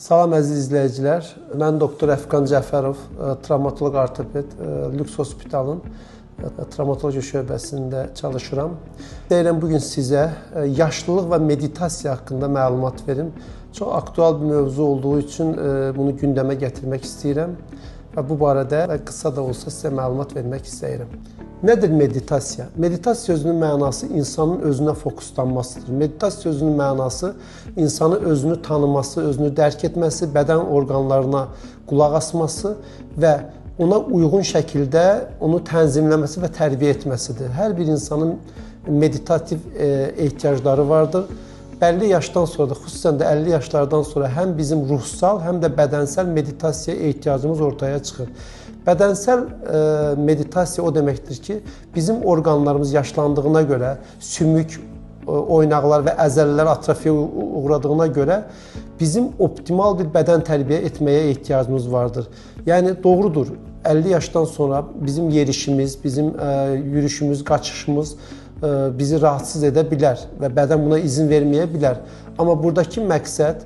Salam əziz izləyicilər. Mən Doktor Əfqan Cəfərov, travmatoloq ortoped, Lüks Hospitalın travmatologiya şöbəsində çalışıram. Deyirəm, bugün sizə yaşlılıq və meditasiya haqqında məlumat verim. Çox aktual bir mövzu olduğu üçün bunu gündəmə gətirmək istəyirəm və bu barədə qısa da olsa sizə məlumat vermək istəyirəm. Nədir meditasiya? Meditasiya sözünün mənası insanın özünə fokuslanmasıdır. Meditasiya sözünün mənası insanı özünü tanıması, özünü dərk etməsi, bədən orqanlarına qulaq asması və ona uyğun şəkildə onu tənzimləməsi və tərbiyə etməsidir. Hər bir insanın meditativ ehtiyacları vardır. Bəlli yaşdan sonra da, xüsusən də 50 yaşlardan sonra həm bizim ruhsal, həm də bədənsəl meditasiya ehtiyacımız ortaya çıxır. Bədənsəl meditasiya o deməkdir ki, bizim orqanlarımız yaşlandığına görə, sümük, oynaqlar və əzəllər atrofiya uğradığına görə bizim optimal bir bədən tərbiyə etməyə ehtiyacımız vardır. Yəni, doğrudur, 50 yaşdan sonra bizim yerişimiz, bizim yürüşümüz, qaçışımız bizi rahatsız edə bilər və bədən buna izin verməyə bilər. Amma buradakı məqsəd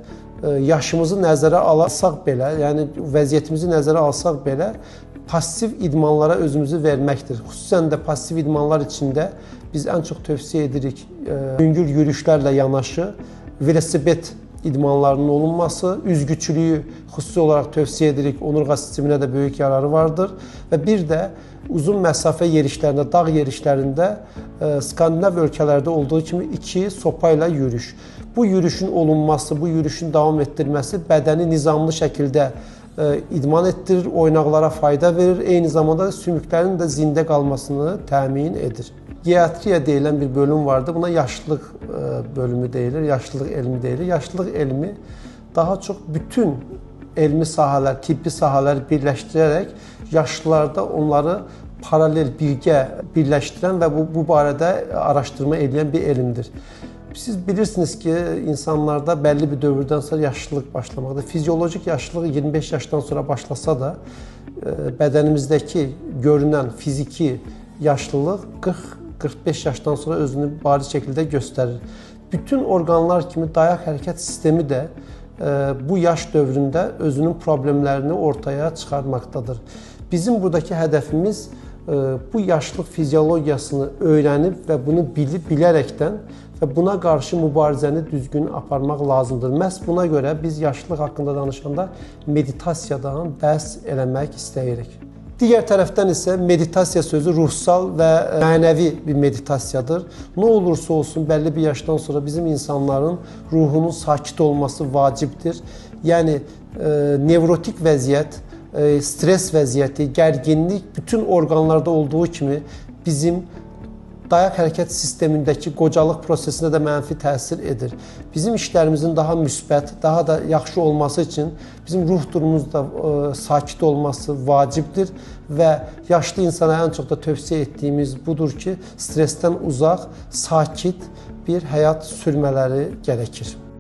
yaşımızı nəzərə alsaq belə, yəni vəziyyətimizi nəzərə alsaq belə, pasiv idmanlara özümüzü verməkdir. Xüsusən də pasiv idmanlar içində biz ən çox tövsiyə edirik yüngül yürüyüşlərlə yanaşı velosiped idmanlarının olunması, üzgüçülüyü xüsusi olaraq tövsiyə edirik. Onurğa sisteminə də böyük yararı vardır və bir də uzun məsafə yerişlərində, dağ yerişlərində Skandinav ölkələrdə olduğu kimi 2 sopa ilə yürüyüş. Bu yürüyüşün olunması, bu yürüyüşün davam etdirilməsi bədəni nizamlı şəkildə idman etdirir, oynaqlara fayda verir, eyni zamanda sümüklərin də zində qalmasını təmin edir. Geriatriya deyilən bir bölüm vardır, buna yaşlılıq bölümü deyilir, yaşlılıq elmi deyilir. Yaşlılıq elmi daha çox bütün elmi sahələr, tibbi sahələri birləşdirərək yaşlılarda onları paralel, birgə birləşdirən və bu barədə araşdırma edən bir elmdir. Siz bilirsiniz ki, insanlarda bəlli bir dövrdən sonra yaşlılıq başlamaqda. Fizyolojik yaşlılıq 25 yaşdan sonra başlasa da, bədənimizdəki görünən fiziki yaşlılıq 40-45 yaşdan sonra özünü bariz şəkildə göstərir. Bütün orqanlar kimi dayaq hərəkət sistemi də bu yaş dövründə özünün problemlərini ortaya çıxarmaqdadır. Bizim buradakı hədəfimiz bu yaşlılıq fiziologiyasını öyrənib və bunu bilərəkdən və buna qarşı mübarizəni düzgün aparmaq lazımdır. Məhz buna görə biz yaşlılıq haqqında danışanda meditasiyadan bəhs eləmək istəyirik. Digər tərəfdən isə meditasiya sözü ruhsal və mənəvi bir meditasiyadır. Nə olursa olsun, bəlli bir yaşdan sonra bizim insanların ruhunun sakit olması vacibdir. Yəni, nevrotik vəziyyət, stres vəziyyəti, gərginlik bütün orqanlarda olduğu kimi bizim dayaq hərəkət sistemindəki qocalıq prosesinə də mənfi təsir edir. Bizim işlərimizin daha müsbət, daha da yaxşı olması üçün bizim ruh durumumuz da sakit olması vacibdir və yaşlı insana ən çox da tövsiyə etdiyimiz budur ki, stresdən uzaq, sakit bir həyat sürmələri gərəkir.